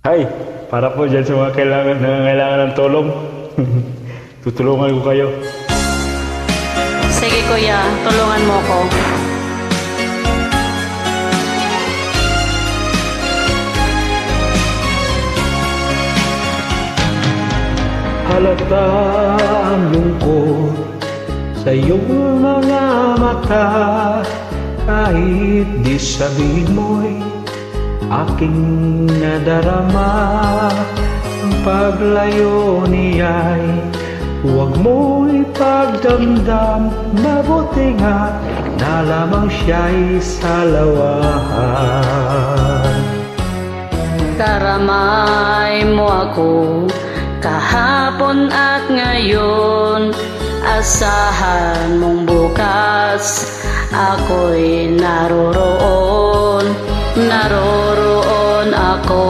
Hi, para po dyan sa mga nangangailangan ng tulong. Tutulungan ko kayo. Sige kuya, tulungan mo ko. Halata ang lungkot sa iyong mga mata, kahit di sabihin mo'y aking nadarama. Ang paglayo niya'y huwag mo ipagdamdam. Mabuti nga na lamang siya'y salawahan. Karamay mo ako kahapon at ngayon. Asahan mong bukas ako'y naroroon. Naroroon ako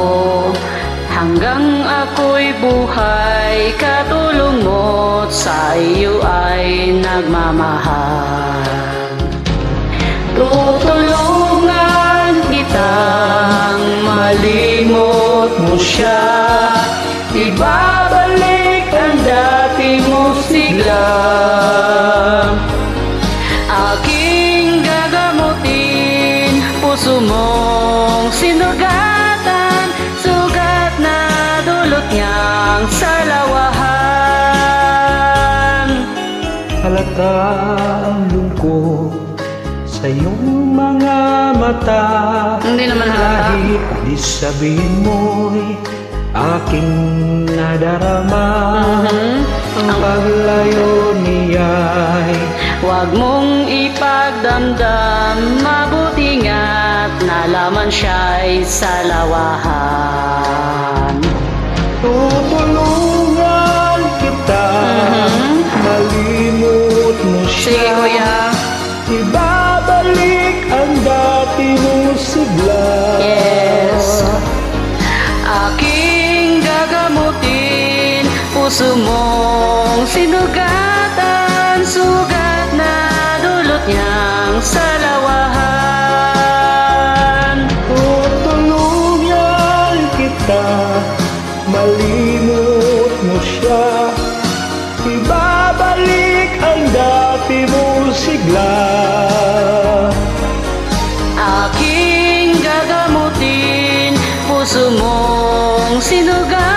hanggang ako'y buhay. Katulong mo't sa iyo ay nagmamahal. Tutulungan kitang malimot mo siya. Ibabalik ang dati mo sigla. Aking gagamutin, puso mong sinugatan, sugat na dulot niyang salawahan. Halata ang lungkot sa iyong mga mata, Hindi naman halata. kahit di sabihin mo'y aking nadarama. Ang paglayo niya'y Huwag mong ipagdamdam. Mabuti nga't nalaman siya'y salawahan. tutulungan kita. Malimot mo Sige siya, kuya. ibabalik ang dati mong sigla. Yes. Aking gagamutin, puso mong sinugatan, sugat na dulot niyang salawahan. Tutulungan kita, malimot mo siya, ibabalik ang dati mong sigla. Aking gagamutin, puso mong sinugatan,